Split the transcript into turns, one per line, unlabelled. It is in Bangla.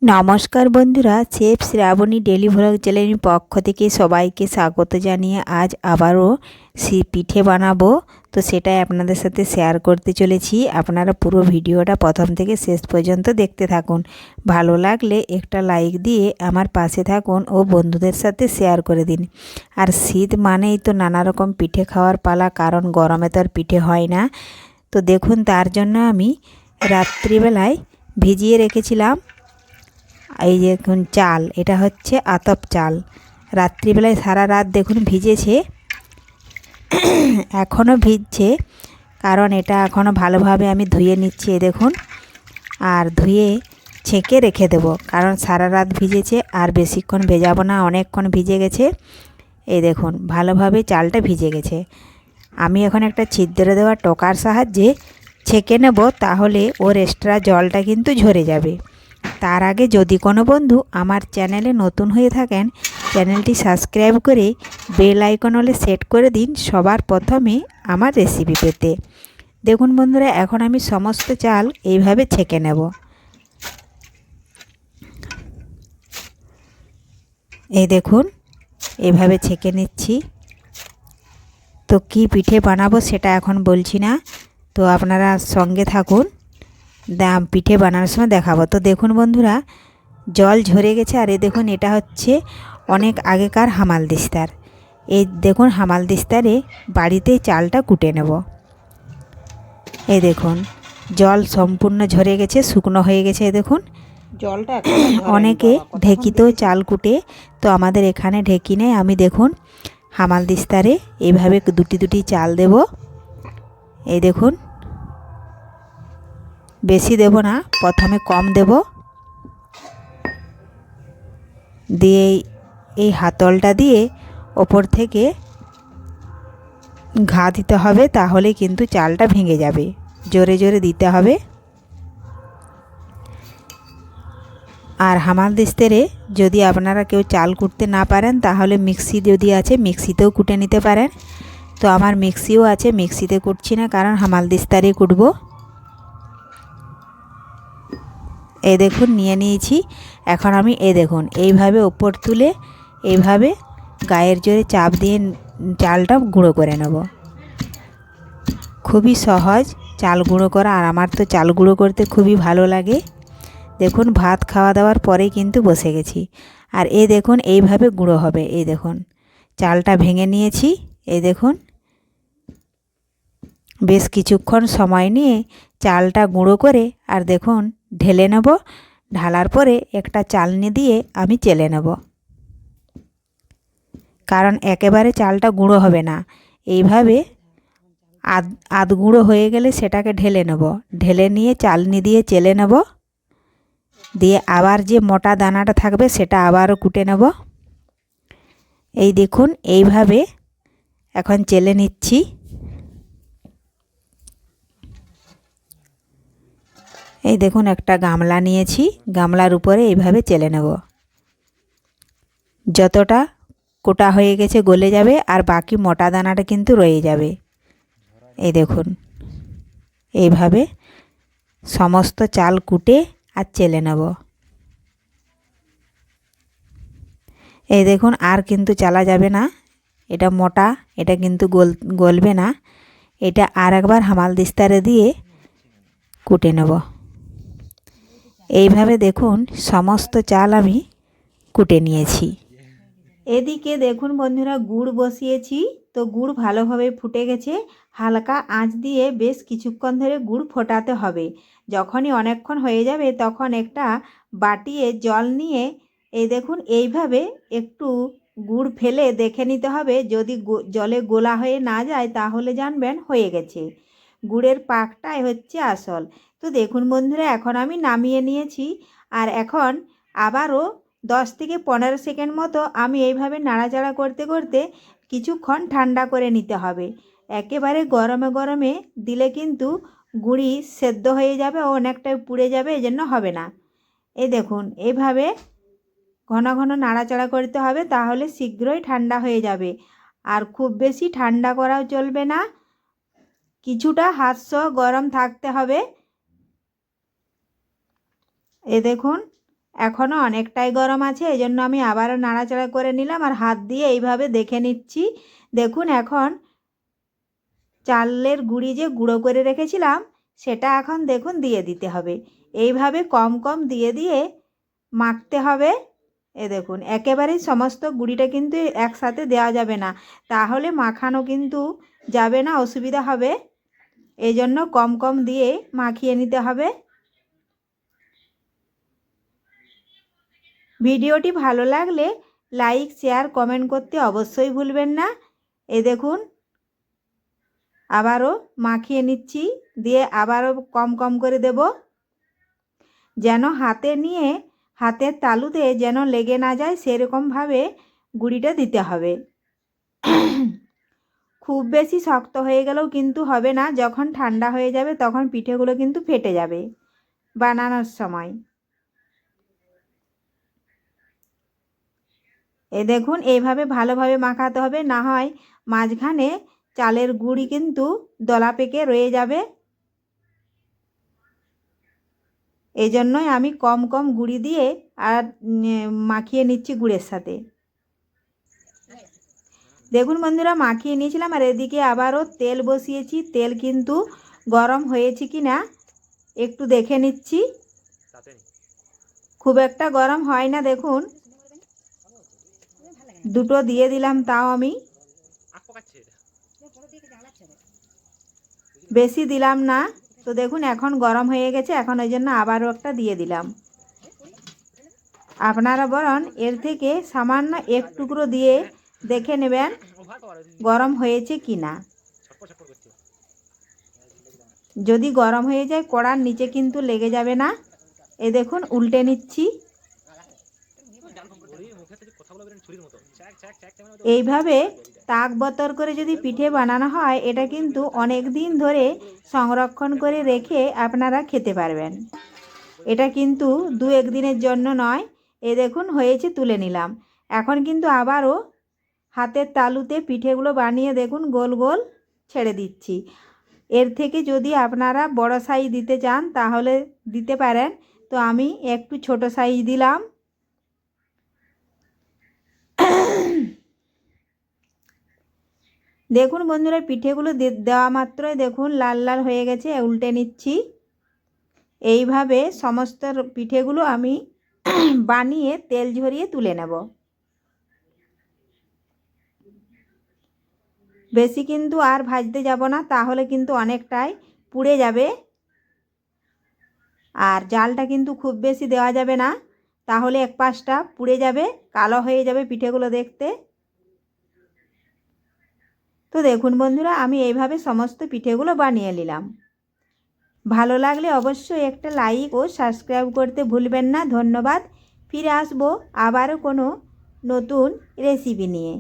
নমস্কার বন্ধুরা, শেফ শ্রাবণী ডেলি ভ্লগ চ্যানেলের পক্ষ থেকে সবাইকে স্বাগত জানিয়ে আজ আবারও পিঠে বানাবো। তো সেটাই আপনাদের সাথে শেয়ার করতে চলেছি। আপনারা পুরো ভিডিওটা প্রথম থেকে শেষ পর্যন্ত দেখতে থাকুন। ভালো লাগলে একটা লাইক দিয়ে আমার পাশে থাকুন ও বন্ধুদের সাথে শেয়ার করে দিন। আর শীত মানেই তো নানা রকম পিঠে খাওয়ার পালা, কারণ গরমে তো আর পিঠে হয় না। তো দেখুন, তার জন্য আমি রাত্রিবেলায় ভিজিয়ে রেখেছিলাম এই দেখুন চাল, এটা হচ্ছে আতপ চাল। রাত্রিবেলায় সারা রাত দেখুন ভিজেছে, এখনও ভিজছে, কারণ এটা এখনও ভালোভাবে আমি ধুয়ে নিচ্ছি। দেখুন, আর ধুয়ে ছেঁকে রেখে দেবো, কারণ সারা রাত ভিজেছে আর বেশিক্ষণ ভেজাবো না, অনেকক্ষণ ভিজে গেছে। এই দেখুন ভালোভাবে চালটা ভিজে গেছে। আমি এখন একটা ছিদ্র দেওয়া টোকার সাহায্যে ছেঁকে নেব, তাহলে ওর এক্সট্রা জলটা কিন্তু ঝরে যাবে। তার আগে যদি কোনো বন্ধু আমার চ্যানেলে নতুন হয়ে থাকেন, চ্যানেলটি সাবস্ক্রাইব করে বেল আইকন হলে সেট করে দিন সবার প্রথমে আমার রেসিপি পেতে। দেখুন বন্ধুরা, এখন আমি সমস্ত চাল এইভাবে ছেঁকে নেব। এই দেখুন এইভাবে ছেঁকে নিচ্ছি। তো কি পিঠে বানাবো সেটা এখন বলছি না, তো আপনারা সঙ্গে থাকুন, পিঠে বানানোর সময় দেখাবো। তো দেখুন বন্ধুরা, জল ঝরে গেছে। আর এই দেখুন, এটা হচ্ছে অনেক আগেকার হামালদিস্তার। এই দেখুন হামালদিস্তারে বাড়িতেই চালটা কুটে নেব। এই দেখুন জল সম্পূর্ণ ঝরে গেছে, শুকনো হয়ে গেছে। এই দেখুন
জলটা
অনেকে ঢেকিতেও চাল কুটে, তো আমাদের এখানে ঢেকি নেই। আমি দেখুন হামালদিস্তারে এইভাবে দুটি দুটি চাল দেব। এই দেখুন বেশি দেব না, প্রথমে কম দেব, দিয়ে এই হাতলটা দিয়ে ওপর থেকে ঘা দিতে হবে, তাহলে কিন্তু চালটা ভেঙে যাবে। জোরে জোরে দিতে হবে। আর হামালদিস্তারে যদি আপনারা কেউ চাল কুটতে না পারেন, তাহলে মিক্সি যদি আছে মিক্সিতেও কুটে নিতে পারেন। তো আমার মিক্সিও আছে, মিক্সিতে কুটছি না, কারণ হামালদিস্তারে কুটবো। এই দেখুন নিয়ে নিয়েছি। এখন আমি এই দেখুন এইভাবে ওপর তুলে এইভাবে গায়ের জোরে চাপ দিয়ে চালটা গুঁড়ো করে নেব। খুবই সহজ চাল গুঁড়ো করা, আর আমার তো চাল গুঁড়ো করতে খুবই ভালো লাগে। দেখুন ভাত খাওয়া দাওয়ার পরেই কিন্তু বসে গেছি। আর এই দেখুন এইভাবে গুঁড়ো হবে। এই দেখুন চালটা ভেঙে নিয়েছি। এই দেখুন বেশ কিছুক্ষণ সময় নিয়ে চালটা গুঁড়ো করে আর দেখুন ঢেলে নেব। ঢালার পরে একটা চালনি দিয়ে আমি চেলে নেব, কারণ একেবারে চালটা গুঁড়ো হবে না। এইভাবে আধ গুঁড়ো হয়ে গেলে সেটাকে ঢেলে নেব। ঢেলে নিয়ে চালনি দিয়ে চেলে নেব, দিয়ে আবার যে মোটা দানাটা থাকবে সেটা আবারও কুটে নেব। এই দেখুন এইভাবে এখন চেলে নিচ্ছি। এই দেখুন একটা গামলা নিয়েছি, গামলার উপরে এইভাবে চেলে নেব। যতটা কোটা হয়ে গেছে গলে যাবে, আর বাকি মোটা দানাটা কিন্তু রয়ে যাবে। এই দেখুন এইভাবে সমস্ত চাল কুটে আর চেলে নেব। এই দেখুন আর কিন্তু চালা যাবে না, এটা মোটা, এটা কিন্তু গলবে না। এটা আর একবার হামালদিস্তারে দিয়ে কুটে নেব। এইভাবে দেখুন সমস্ত চাল আমি কুটে নিয়েছি। এদিকে দেখুন বন্ধুরা, গুড় বসিয়েছি। তো গুড় ভালোভাবে ফুটে গেছে। হালকা আঁচ দিয়ে বেশ কিছুক্ষণ ধরে গুড় ফোটাতে হবে। যখনই অনেকক্ষণ হয়ে যাবে, তখন একটা বাটিয়ে জল নিয়ে এই দেখুন এইভাবে একটু গুড় ফেলে দেখে নিতে হবে। যদি জলে গোলা হয়ে না যায়, তাহলে জানবেন হয়ে গেছে। গুড়ের পাকটাই হচ্ছে আসল। তো দেখুন বন্ধুরা, এখন আমি নামিয়ে নিয়েছি। আর এখন আবারও 10 থেকে 15 সেকেন্ড মতো আমি এইভাবে নাড়াচাড়া করতে করতে কিছুক্ষণ ঠান্ডা করে নিতে হবে। একেবারে গরমে গরমে দিলে কিন্তু গুড়ি সেদ্ধ হয়ে যাবে ও অনেকটাই পুড়ে যাবে, এজন্য হবে না। এই দেখুন এইভাবে ঘন ঘন নাড়াচাড়া করতে হবে, তাহলে শীঘ্রই ঠান্ডা হয়ে যাবে। আর খুব বেশি ঠান্ডা করাও চলবে না, কিছুটা হাস্য গরম থাকতে হবে। এ দেখুন এখনও অনেকটাই গরম আছে, এই জন্য আমি আবারও নাড়াচাড়া করে নিলাম আর হাত দিয়ে এইভাবে দেখে নিচ্ছি। দেখুন এখন চালের গুঁড়ি যে গুঁড়ো করে রেখেছিলাম সেটা এখন দেখুন দিয়ে দিতে হবে। এইভাবে কম কম দিয়ে দিয়ে মাখতে হবে। দেখুন একেবারেই সমস্ত গুঁড়িটা কিন্তু একসাথে দেওয়া যাবে না, তাহলে মাখানো কিন্তু যাবে না, অসুবিধা হবে। এই জন্য কম কম দিয়ে মাখিয়ে নিতে হবে। ভিডিওটি ভালো লাগলে লাইক শেয়ার কমেন্ট করতে অবশ্যই ভুলবেন না। দেখুন আবারও মাখিয়ে নিচ্ছি, দিয়ে আবারও কম কম করে দেব, যেন হাতে নিয়ে হাতের তালুতে যেন লেগে না যায় সেরকমভাবে গুঁড়িটা দিতে হবে। খুব বেশি শক্ত হয়ে গেলেও কিন্তু হবে না, যখন ঠান্ডা হয়ে যাবে তখন পিঠেগুলো কিন্তু ফেটে যাবে বানানোর সময়। দেখুন এইভাবে ভালোভাবে মাখাতে হবে, না হয় মাঝখানে চালের গুঁড়ি কিন্তু দলা পেকে রয়ে যাবে। এই জন্যই আমি কম কম গুঁড়ি দিয়ে আর মাখিয়ে নিচ্ছি গুড়ের সাথে। দেখুন বন্ধুরা মাখিয়ে নিয়েছিলাম, আর এদিকে আবারও তেল বসিয়েছি। তেল কিন্তু গরম হয়েছে কি না একটু দেখে নিচ্ছি। খুব একটা গরম হয় না, দেখুন দুটো দিয়ে দিলাম, তাও আমি বেশি দিলাম না। তো দেখুন এখন গরম হয়ে গেছে, এখন ওই জন্য আবারও একটা দিয়ে দিলাম। আপনারা বরং এর থেকে সামান্য এক টুকরো দিয়ে দেখে নেবেন গরম হয়েছে কি না। যদি গরম হয়ে যায় কড়ার নিচে কিন্তু লেগে যাবে না। দেখুন উল্টে নিচ্ছি। এইভাবে তাক বতর করে যদি পিঠে বানানো হয়, এটা কিন্তু অনেক দিন ধরে সংরক্ষণ করে রেখে আপনারা খেতে পারবেন। এটা কিন্তু 2-1 দিনের জন্য নয়। দেখুন হয়েছে, তুলে নিলাম। এখন কিন্তু আবারও হাতের তালুতে পিঠেগুলো বানিয়ে দেখুন গোল গোল ছেড়ে দিচ্ছি। এর থেকে যদি আপনারা বড় সাইজ দিতে চান তাহলে দিতে পারেন, তো আমি একটু ছোট সাইজ দিলাম। দেখুন বন্ধুরা পিঠেগুলো দেওয়া মাত্রই দেখুন লাল লাল হয়ে গেছে, উল্টে নিচ্ছি। এইভাবে সমস্ত পিঠেগুলো আমি বানিয়ে তেল ঝরিয়ে তুলে নেব। বেশি কিন্তু আর ভাজতে যাব না, তাহলে কিন্তু অনেকটাই পুড়ে যাবে। আর জালটা কিন্তু খুব বেশি দেওয়া যাবে না, তাহলে এক পাশটা পুড়ে যাবে, কালো হয়ে যাবে পিঠেগুলো দেখতে। তো দেখুন বন্ধুরা আমি এইভাবে সমস্ত পিঠেগুলো বানিয়ে নিলাম। ভালো লাগলে অবশ্যই একটা লাইক ও সাবস্ক্রাইব করতে ভুলবেন না। ধন্যবাদ। ফিরে আসবো আবারও কোনো নতুন রেসিপি নিয়ে।